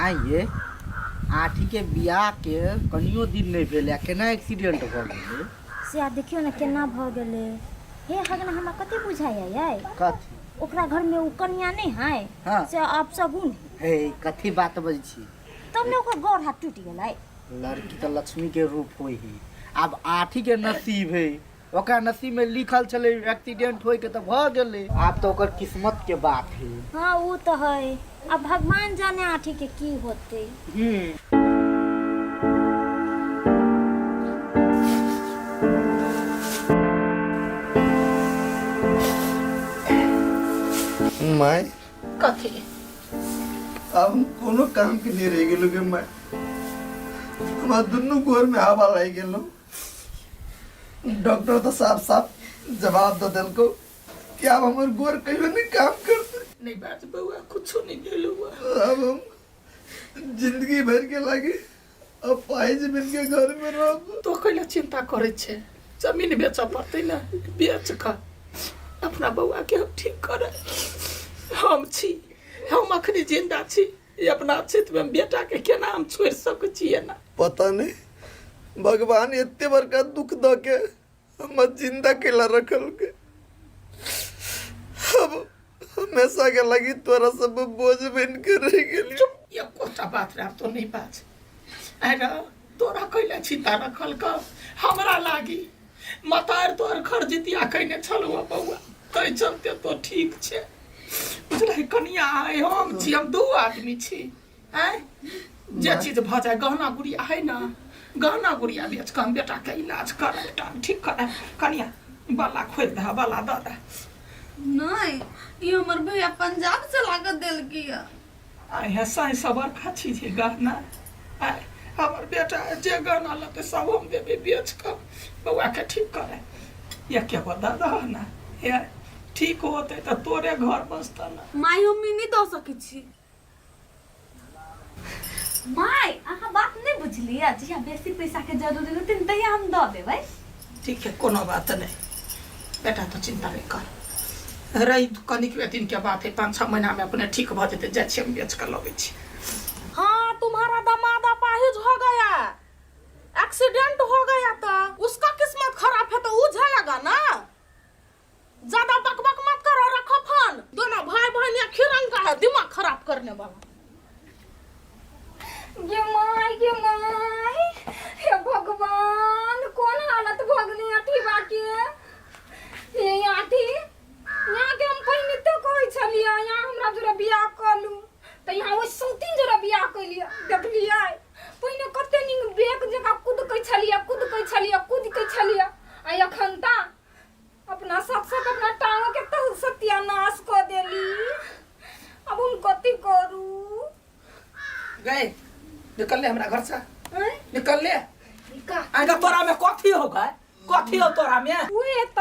आइए आठी के बियाह के कनियो दिन नहीं भेल केना एक्सीडेंट भ गेलै से देखियो ना केना भ गेलै। हे हगना हमरा कते बुझाइया याय कथी ओकरा घर में उ कन्या नहीं है हाँ। से आप सगुन हे कथी बात बजै छी तब ने ओकर गोर हाथ टूट गेलै। लड़की तो लक्ष्मी के रूप होई है अब आठी के नसीब है ओकरा नसीब में लिखल चले एक्सीडेंट होय के तो भ गेलै आब तो ओकर किस्मत के बात है। हाँ वो तो है अब भगवान जाने आठी के की होते। माय कथी अब कोनो काम के नहीं रह गेलो के माय हमार दुनु गोर में हवा लग गेलो। डॉक्टर तो साफ साफ जवाब दे देलको कि अब हमर गोर कहियो नहीं काम करते। नहीं बात बउआ कुछ नहीं गेलो अब हम जिंदगी भर के लागे अब पाई जमीन के घर में रह तो कैला चिंता करे छे जमीन बेच पड़ते ना बेच खा अपना बउआ के हम ठीक करे। हम छी हम अखनी जिंदा छी ये अपना क्षेत्र में बेटा के केना हम छोड़ सके छिए ना पता नहीं भगवान इतने बड़का दुख द के हम जिंदा केला रखल के अब हमेशा के लगी तोरा सब बोझ बन के रह गेली। चुप ये कोटा बात रे तो नहीं बात अरे तोरा कैला चिंता रखल का हमरा लागी मतार तोर घर जितिया कइने छलवा बउआ तै चलते तो ठीक छे बुझले कनिया है हम छी हम दो आदमी छी हैं जे चीज भ जाए गहना गुड़िया है ना गहना गुड़िया बेच के हम बेटा के इलाज कर बेटा ठीक कर कनिया बाला खोद दे बाला द दे नहीं ये हमर भैया पंजाब से लागत देल किया आई है साई सबर खाची जे गहना आई हमर बेटा जे गहना लते सब हम देबे बेच के बउआ के ठीक करे ये के बता द ना ये ठीक होते तो तोरे घर बसता ना माई मम्मी नहीं दो सकी छी। माय आहा बात नहीं बुझलिया जी बेसी पैसा के जरूरी होते त हम द देबै। ठीक है कोनो बात नहीं बेटा तो चिंता नहीं कर रही कनिक दिन के बात है 5-6 महीना में अपने ठीक भ जते जाय छी हम बेच कर लगे छी। हाँ तुम्हारा दामाद अपाहिज हो गया एक्सीडेंट हो गया तो उसका किस्मत खराब है तो वो झेलेगा ना ज्यादा बकबक मत करो रखो फोन दोनों भाई बहन या खिरंग का है दिमाग खराब करने वाला। ये माय हे भगवान कौन हालत भगनी आठी बाकी ये आठी यहाँ के हम पहिने तो कहै छलिया यहाँ हमरा जोरा बियाह कलू त यहाँ ओ सौतीन जोरा बियाह कलिया देखलिया पहिने कते निंग बेक जका कूद कै छलिया आ अखन ता अपना साथ अपना टांग के तो सत्यानाश कर देली अब हम कथी करू गए निकल ले हमरा घर से हैं निकल ले का आगा तोरा में कथी हो गए कथी हो तोरा में ओए त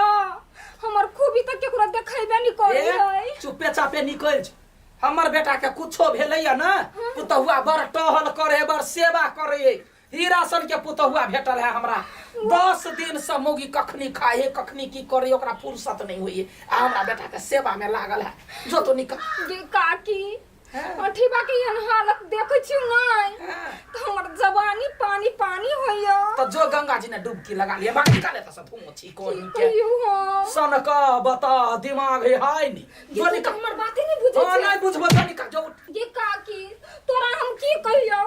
हमर खूबी त केकरो देखैबे नहीं करै है चुपे चापे निकल हमर बेटा के कुछो भेलैया ना पुतहुआ बड़ टहल करे बड़ सेवा करे हीरासन के पुतहुआ भेटल है हमरा 10 दिन से मोगी कखनी खाए कखनी की करे ओकरा फुर्सत नहीं हुई आ हमरा बेटा के सेवा में लागल है जो तो निकल ये काकी अठी बाकी हन हालत देखै छी नहीं त हमर जवानी पानी पानी होइयो तो जो गंगा जी ने डुबकी लगा लिया बाकी निकाले त धुमो छी कोन के कहियो हो सन का बता दिमाग है हाय नी जो निकल हमर बातें नहीं बुझै हां छी नहीं बुझबो तो निकल जो ये काकी तोरा हम की कहियो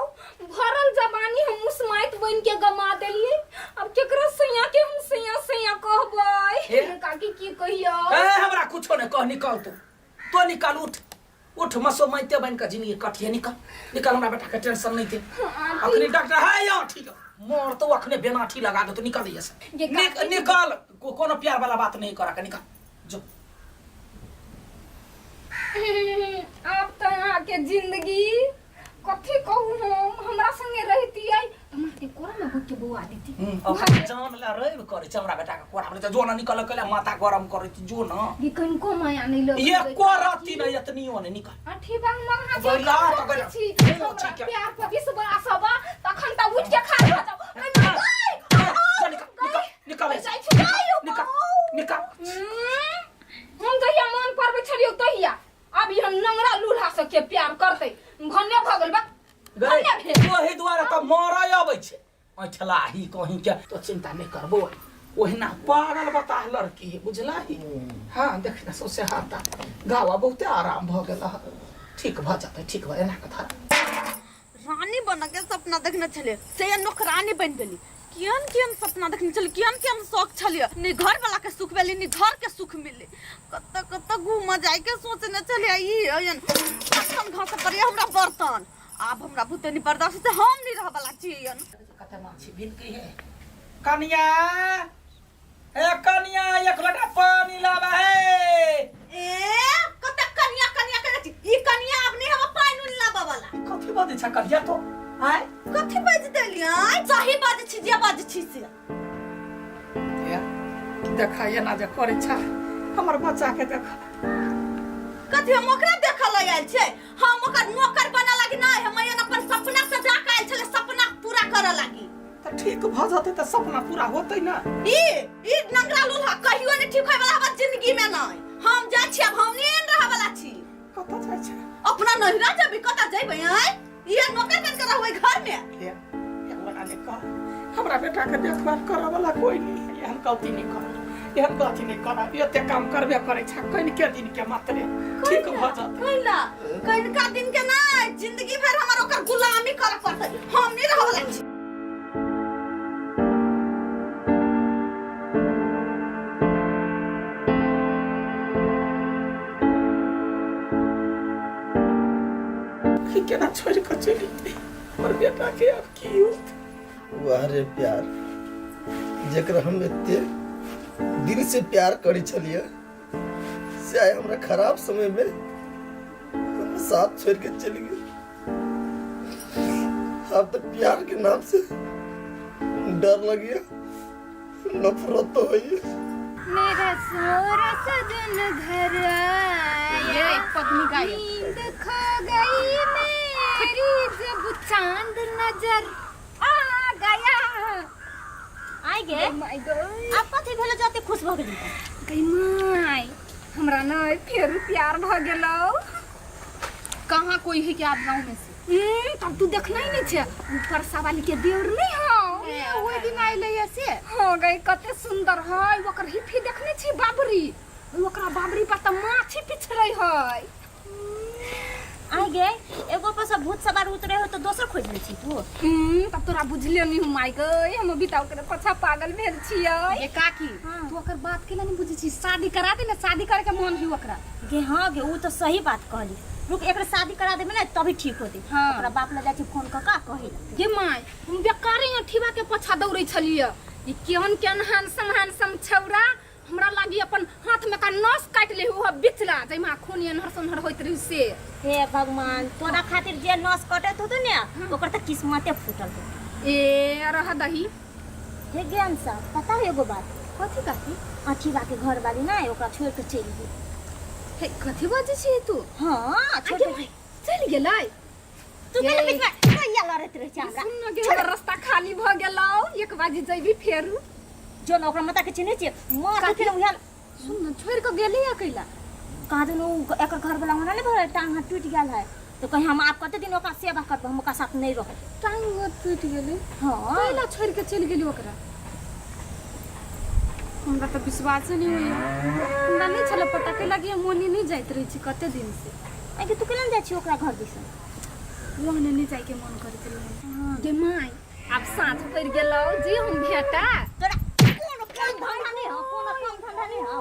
भरल जवानी हम मुस्माइत बन के गमा देलिए अब केकरा सैया के हम सैया कहबै ये काकी की कहियो ए हमरा कुछो ने कह निकल तो निकाल उठ मसो माइते बन का जिंदगी कटिए निकल हमरा बेटा के टेंशन नहीं थे अखनी डॉक्टर है या ठीक मोर तो अखने बेनाठी लगा दे तो निकल ये निकल कोनो प्यार वाला बात नहीं करा के निकल जो आप तो यहाँ के जिंदगी कथी कहूँ हम हमरा संगे रहती आई माथे कोरा में के बुआ देती अपन जान ला रेब करे हमरा बेटा के कोरा में जो ना निकल के माथा गरम करे जो ना ये कहीं को माया नहीं लग ये कोराती न इतनियो ने निकल अठी बांग मंगा बोला तो गला ठीक है प्यार पर विश्वास सबा तखन त उठ के खा जाओ निकल निकल हम जहिया मन पर छलियो तहिया अब हम नंगरा लूल्हा से के प्यार करते भन्ने भगल बा कहिया भेल ओही दुआरे त मरय अबै छै अछलाही कहीं के तो चिंता नहीं करबो ओहिना पागल बता लड़की है बुझलाही हाँ देख ना सोसे हाथा गावा बहुते आराम भ गेल ठीक भ जाते ठीक भ एना कथा रानी बन के सपना देखने चले से नौकरानी बन गेली कियन कियन सपना देखने चले कियन कियन शौक छलिए नि घर वाला के सुख मिले नि घर के सुख मिले कत घूम जाए के सोचने चले ई अयन बर्तन घास पर हमरा बर्तन अब हमरा बुते नि बर्दाश्त से हम नहीं रह वाला छियन कते माछी बिन के है कनिया ए कनिया एक लोटा पानी लावा है ए कत कनिया कनिया करे छी ई कनिया अब नहीं हम पानी नहीं लाबा वाला कथि बात छ कनिया तो आय कथि बाज देलिया सही बाज छी जे बाज छी से देखा ये ना जे करे छ हमर बच्चा के देख कथि हम ओकरा देखल आयल छै हम ओकर नौकर बना लागी नै हम अपन सपना सजा के आयल छले सपना पूरा करे लागी त ठीक भ जाते त सपना पूरा होतै ना ई नंगरा लोहा कहियो नै ठीक होय वाला हमर जिंदगी में नै हम जा छी अब हम नै रह वाला छी कत जाय छै अपना नहिरा जबी कत जइबै आय ये नौकर बन के रहबै घर में ले वाला ने कह हमरा बेटा के देखभाल करे वाला कोई नहीं एहन गलती नहीं कर एहन गलती नहीं कर एते काम करबे करे छ कइन के दिन के मात्रे ठीक भ जाते कइला कइनका दिन के नै जिंदगी भर हमर ओकर गुलामी करे पड़तै हम नै रह वाला छी केना छोड़ के चली गई और बेटा के अब की होत वाह रे प्यार जेकरा हम एते दिल से प्यार करी छलिए से आए हमरा खराब समय में हम साथ छोड़ के चली गई अब तो प्यार के नाम से डर लगिया नफरत तो हुई मेरा सोरा सजन घर आया पत्नी गाय नींद खो गई मेरी जब चांद नजर आ गया आइ गे माय गॉड आप कथि भेल जाते खुश भ गेली गई माय हमरा ना फेर प्यार भ गेलो कहां कोई है कि आप गांव में से तब तू देखना ही नहीं छे ऊपर सवाली के देवर नहीं हो ओइ दिन आइले से हो गई कते सुंदर है ओकर हिफी देखने छी बाबरी ओकरा बाबरी पर त माछी पिछड़ै है आइ गे एगो पर सब भूत सवार उतरे हो तो दोसर खोज ले छी तू तब तोरा बुझले नहीं हम माय गई हम बिताओ के पछा पागल भेल छियै ये काकी तू ओकर बात के नहीं बुझी छी शादी करा दे ना शादी करे के मन ही ओकरा गे हां गे ऊ तो सही बात कहली रुक एकरा शादी करा देबे ना तभी ठीक होती हाँ। ओकरा बाप ले जाके फोन क का कहि गे माय हम बेकारे अठीबा के पछा दौड़ै छलिए ई केहन केहन handsome छौरा हमरा लागी अपन हाथ में का नस काट ले हो बिचला जइमा खून एनहर सनहर होइत रही से हे भगवान तोरा खातिर जे नस कटत होतो ने ओकर त किस्मते फूटल हो ए रह दही हे ज्ञान सा पता है एगो बात कथी कथी अठीबा के घर वाली ना ओकरा छोड़ के चली गई हे कथी बाजे छी तू हां छोड़ के चल गेलै तू के बीच में कहिया लड़त रह छी हमरा सुन न गे हमर रास्ता खाली भ गेलौ एक बाजी जइबी फेरू जो न ओकरा मता के चिन्है छी मार के उहे सुन न छोड़ के गेली अकेला कहा दिन एकर घर वाला हमरा ने भर टांग हाथ टूट गेल है तो कहीं हम आप कते दिन ओकरा सेवा करब हम ओकरा साथ नहीं रह टांग टूट गेलै हां पहिला छोड़ के चल गेली ओकरा हमरा तो विश्वास नहीं होइए हमरा नहीं छले पता के लगी मोनी नहीं जाइत रही छी कते दिन से आगे तू केना जाइ छी ओकरा घर दिस वहने नहीं जाय के मन करत रही गे माय अब साँझ पड़ गेलौ जी हम भेटा तोरा कोनो काम धंधा नहीं हो कोनो काम धंधा नहीं हो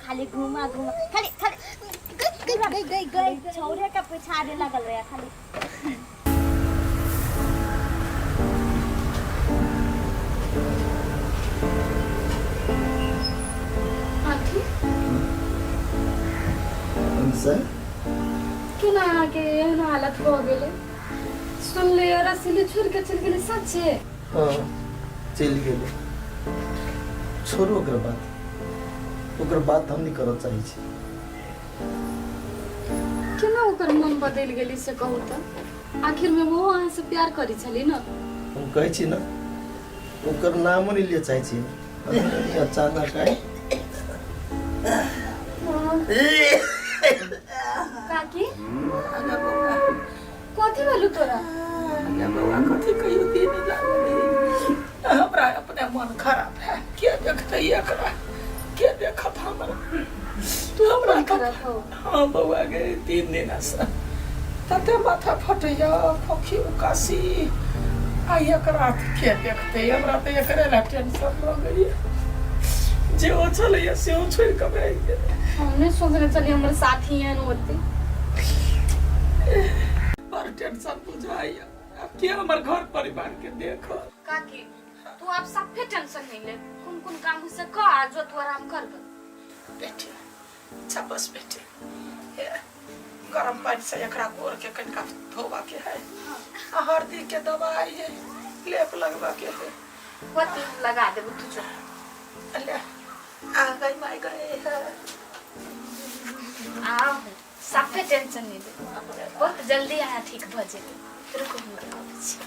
खाली घुमा घुमा खाली खाली गई छोरे के पिछाड़े लगल रहे खाली आखी हमसे केना के एहन हालत हो गेले सुन ले रसीली छोड़ के चल गेले सच्चे हाँ चल गेले छोड़ो ओकर बात हम नहीं करऽ चाहे छी केना ओकर मन बदल गेली से कहू त आखिर में वो अहाँ से प्यार करी छली न हम कहै छी ना ओकर नाम नहीं लिए चाहे छी अचानक आए काकी कथी भेलु तोरा देखते एकरा के देखत हमरा तू हमरा कोन खराब हो हाँ बउआ गे 3 दिन से तते माथा फटैया खोखी उकासी आ एकरा के देखते हमरा तो एकरे ला टेंशन हो गई जे ओ चले से ओ छोड़ के भाग गेल हमने सोच रहे चलिए हमारे साथी हैं होते पर टेंशन बुझाइया अब के हमर घर परिवार के देखो काकी तू आप सब पे टेंशन नहीं ले कौन काम से कर जो तू आराम कर बेटे अच्छा बस बेटे गरम पानी से एकरा गोर के कनका धोवा के है हल्दी के दवाई है लेप लगवा के है होती लगा दे तू जो ले आ गई माय गए है आओ सब पे टेंशन नहीं ले बहुत जल्दी आया ठीक हो जाएगा रुको हम लगाओ छी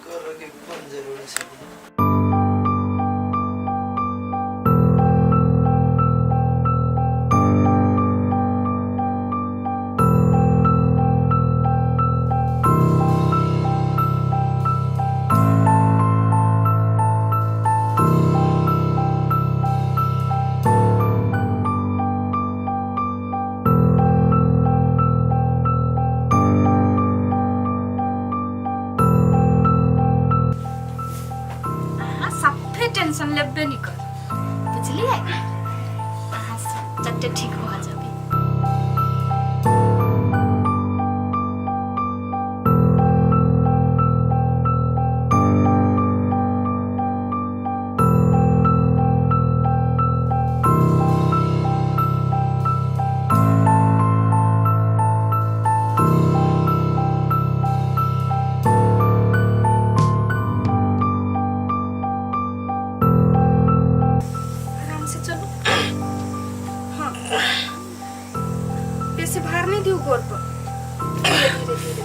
कर के कौन जरूरी है टेंशन लेबे नहीं कर बुझलिए अहाँ चट्टे ठीक हो जाबे से बाहर नहीं दियो गोर पर धीरे धीरे धीरे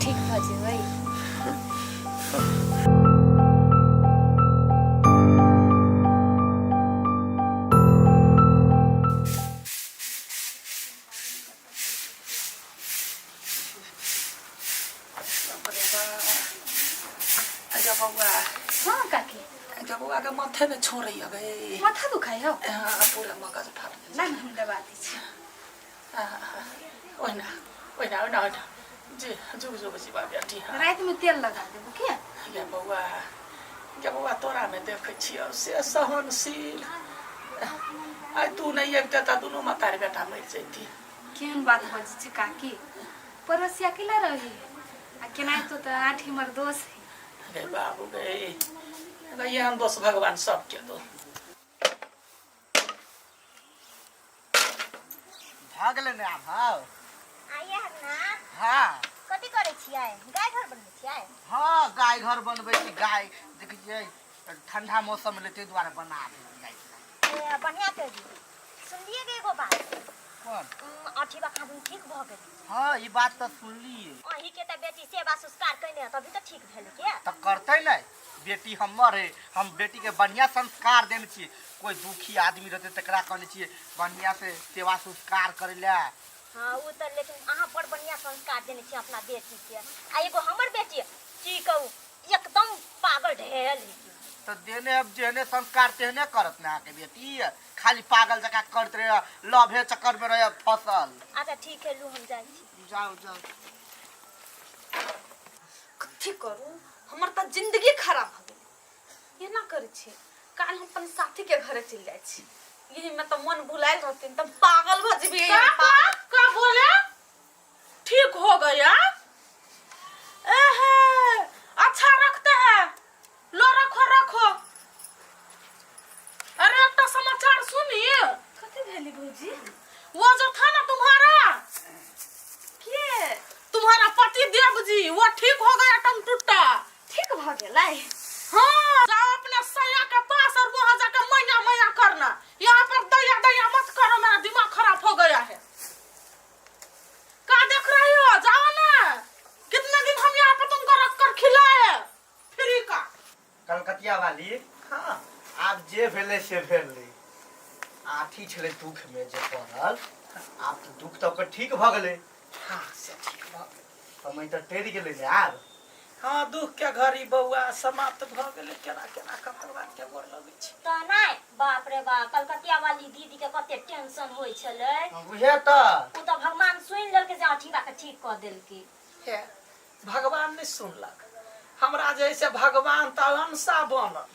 ठीक हो जाए हाँ काकी जब वो आगे माथे में छोड़ रही है गई माथा दुखाई हो पूरा मगज फाट गया ना हम दबा दी छी ओना ओना ओना ओना जी जुग जुग जी बाबा टी हां रात में तेल लगा देबो के या बउआ तोरा में देखे छियो से सहनशील आई तू नहीं एकटा ता दुनो मातार बेटा मर जैती केहन बात बज छी काकी परसिया केला रही आ केना तो आठी मर दोष है गे बाबू गे ये हम दोस्त भगवान सब के दो भागले ने आब हां आइए ना हां कथी करे छियै गाय घर बनबै छियै हां गाय घर बनबै छी गाय देखिए ठंडा मौसम ले ते द्वारा बना दे गाय बढ़िया कर दी सुनलिए के एगो बात कौन अठी बा खादुन ठीक भ गेल हां ई बात तो सुनलिए अही के त बेटी सेवा संस्कार कइने तभी त ठीक भेल के तो करते नहीं बेटी हमर है हम बेटी के बढ़िया संस्कार देने छी कोई दुखी आदमी रहते तकरा कहने छी बढ़िया से सेवा संस्कार करे ले हां उ त लेकिन अहाँ बड़ बढ़िया संस्कार देने छी अपना बेटी के आ एगो हमर बेटी की कहू एकदम पागल ढेल तो देने अब जेने संस्कार तेने करत ना के बेटी खाली पागल जका करत रहे लभे चक्कर में रहे फसल अच्छा ठीक है लू हम जाई छी जाओ जाओ कथी करू हमर त जिंदगी खराब हो गेल ये ना करे छी काल हम अपन साथी के घरे चल जाय छी यही में तो मन भुलाइल रहती त पागल भ जेबी का बोले ठीक हो गया एहे अच्छा रखते हैं लो रखो रखो अरे एक तो समाचार सुनिए कथी भेली भौजी वो जो था ना तुम्हारा के तुम्हारा पति देव जी वो ठीक हो गया टम टुट्टा ठीक भ गेलै हाँ जाओ अपने सैया के पास और वहां जाकर मैया मैया करना यहाँ पर दया दया मत करो मेरा दिमाग खराब हो गया है क्या देख रही हो जाओ ना कितने दिन हम यहाँ पे तुमको रख कर खिलाए फ्री का कलकतिया वाली हाँ आप जे भेले से भेले आठी छले दुख में जे पड़ल आप तो दुख तो ठीक भ गेले हाँ से ठीक भ गेल। समय तो टेर गेले आब हाँ दुख के घड़ी बउआ समाप्त भ गेलै केना केना कऽ भगवान के गोर लगै छी। तो नहीं बाप रे बाप कलकतिया वाली दीदी के कते टेंशन होय छलै। बुझे तो उ तो भगवान सुन लेलकै जे अठीबा के ठीक क देलकै। हे भगवान नहीं सुनलक हमरा जैसे भगवान तो अंसा बनल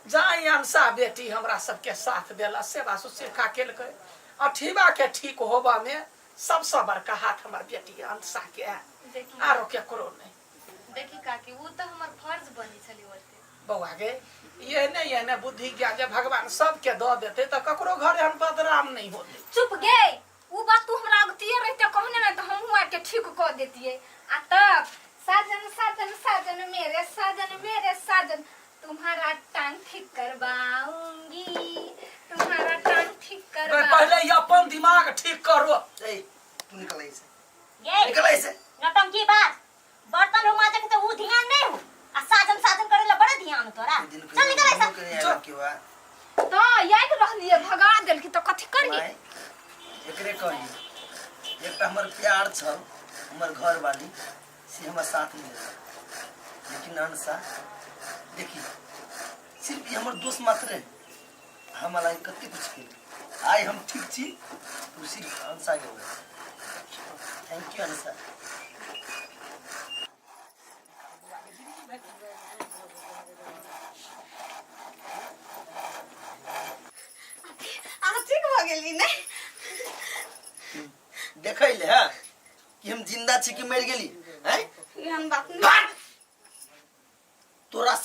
जाई अंसा बेटी हमरा सबके साथ देला सेवा शुश्रूषा केलकै अठीबा के ठीक होबा में सबसे बड़का हाथ हमार बेटी अंसा के देखी आरो केकरो नहीं। देखी काकी वो तो हमार फर्ज बनी छली ओते बउआ गे ये नहीं बुद्धि ज्ञान जब भगवान सबके दऽ देते तो ककरो घर हम बदनाम नहीं होते। चुप गे उ बात तू हमरा अगतिये रहते कहने ना तो हमहू आके ठीक क देतिए। आ तब साजन साजन साजन मेरे साजन तुम्हारा टांग ठीक करवाऊंगी तुम्हारा टांग ठीक करवा। पहले ये अपन दिमाग ठीक करो। ए तू निकल ऐसे गे निकल ऐसे नटंकी बात बर्तन हो माजे के तो उ ध्यान नहीं हो आ साजन साजन करे ला बड़ा ध्यान तोरा। चल निकल ऐसा के बा तो याद रहलिए भगा देल की तो कथि करिए। माय एकरे कही एक हमर प्यार छ हमर घर वाली से हमर साथ में लेकिन अंसा देखी सिर्फ ये हमर दोस्त मात्र है हमारा कते कुछ के आइ हम ठीक छी तू सिर्फ अंसा के थैंक यू अंसा। ठीक भ गेली नहीं देखै ले हां कि हम जिंदा छी कि मर गेली हैं एहन बात नहीं। तोरा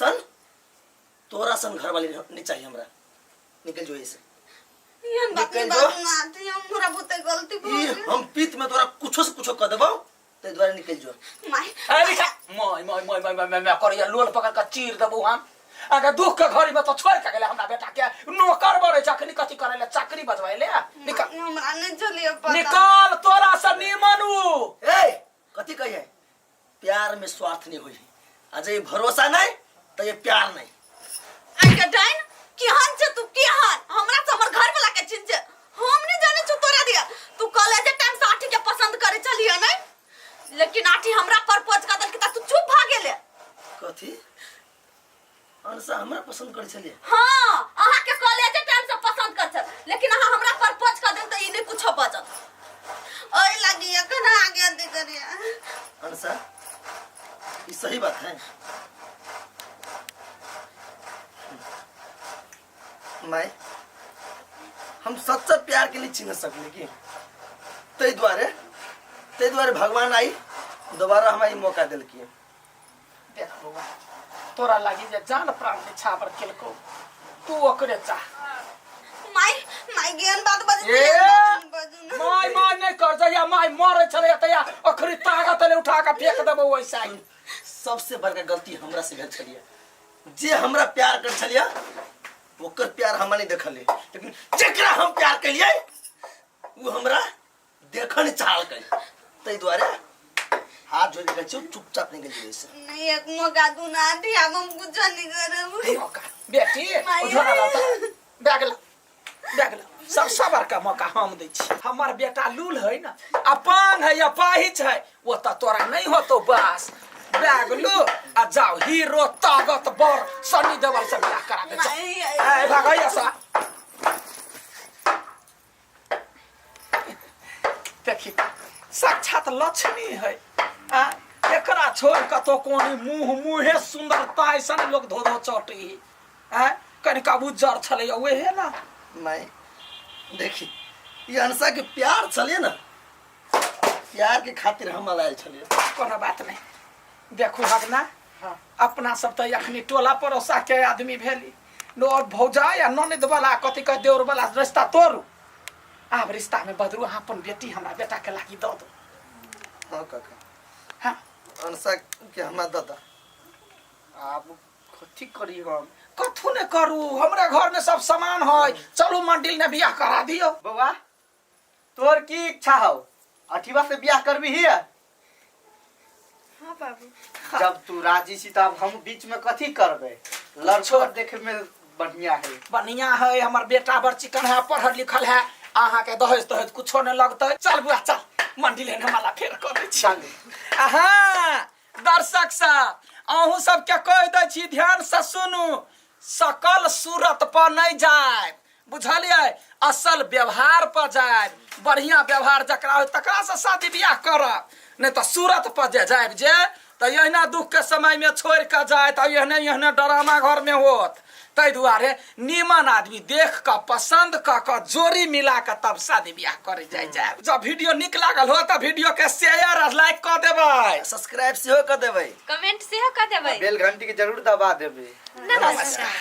सन घर वाली नहीं चाहिए हमरा निकल जो ऐसे एहन बात नहीं निकल जो। बात ना तू हमरा बुते गलती भ ई गेल। हम पीत में तोरा कुछो से कुछो कर देबो ते द्वारा निकल जो। माई अरे मैं करिया लोल पकड़ के चीर देबो हम अगर दुख के घड़ी में तो छोड़ के गेले हमरा बेटा के नौकर बड़े चाकरी कथि करे ले चाकरी बजवाए ले निकल हमरा नहीं चलिए पता। निकाल तोरा से निमनु। ए कथि कहिए प्यार में स्वार्थ नहीं होई अजय ये भरोसा नहीं तो ये प्यार नहीं। आके डाइन केहन छ तू केहन हमरा से हमर घर वाला के चिन छ हम नहीं जाने छु तोरा दिया तू कॉलेज टाइम से आठी के पसंद करे चलिए नहीं लेकिन आठी हमरा प्रपोज कर देल कि तू चुप भ गेले। कथि अंसा हमरा पसंद करे छलिए। हां अहा के कॉलेज टाइम से पसंद कर छ लेकिन अहा हमरा प्रपोज कर देल त ई नहीं कुछो बचत ओइ लगी एखन आगे दे करिया। अंसा ये सही बात है मैं हम सच्चा प्यार के लिए चिन्ह सकले कि ते द्वारे भगवान आई दोबारा हमारी मौका दिल की। देख बउआ तोरा लागी जे जान प्राण निछावर केलको तू ओकरे चाह। माई ज्ञान बात बज माय नहीं कर जया माय मरे छले तया अखरी ताकत ले उठा के फेंक देबो वैसा ही। सबसे बड़का गलती हमरा से भेल छलिए जे हमरा प्यार कर छलिए ओकर प्यार हम नहीं देखले लेकिन जेकरा हम प्यार कलिए वो हमरा देखन चाहल कल तै द्वारे हाथ जोड़ के चुपचाप निकल जाइए से नहीं एक मौका दू ना दी अब हम कुछ नहीं करब। हे मौका बेटी उधर ला त बैग ला सब सबर का मौका हम दै छी। हमर बेटा लूल है ना अपांग है या पाहिच है वो त तोरा नहीं होतो बस बैग लो आ जाओ हीरो ताकत बर सनी देवल से बियाह करा दे ए भागैया सा देखी साक्षात लक्ष्मी है आ एकरा छोड़ के तो कोनी मुंहे सुंदरता ऐसन लोग धो धो चटी आ कनिका उज्जर छले ओए है ना मैं देखी ये अंसा के प्यार छलिए ना प्यार के खातिर हम लायल छलिए कोनो बात नहीं। देखू हगना अपना सब तो अखनी टोला पड़ोसा के आदमी भेली नोर भौजा या ननद वाला कथि कह देवर वाला रिश्ता तोड़ू आब रिश्ता में बदरू अपन बेटी हमरा बेटा के लागी दो दो। हां काका हाँ अंसा के हमरा दादा आब कथि करी हम कथु ने करू हमरा घर में सब सामान है चलू मंडिल ने बियाह करा दियो। बउआ तोर की इच्छा हो अठीबा से बियाह करबी ही हां बाबू जब तू राजी छी तब हम बीच में कथी करबे लड़को देखे में बढ़िया है हमर बेटा बड़ चिकन है पढ़ल लिखल है अहाँ के दहेज तहेज कुछो नहीं लगते चल बुआ चल मंडी लेने वाला फेर कर दै छी चल अहाँ दर्शक सब अहूँ सबके कह दै छी ध्यान से सुनू सकल सूरत पर नहीं जाए बुझलिए असल व्यवहार पर जाए बढ़िया व्यवहार जकरा हो तकरा से शादी ब्याह करब नहीं तो सूरत पर जाए जे तो यहना दुख के समय में छोड़ के जाए तो यहने ड्रामा घर में होत तै दुआरे नीमन आदमी देख के पसंद क जोड़ी मिला के तब शादी ब्याह करे जाए जब वीडियो निक लागल हो तो वीडियो के शेयर और लाइक कर देबै सब्सक्राइब सेहो कर देबै कमेंट सेहो कर देबै बेल घंटी के जरूर दबा देबै नमस्कार।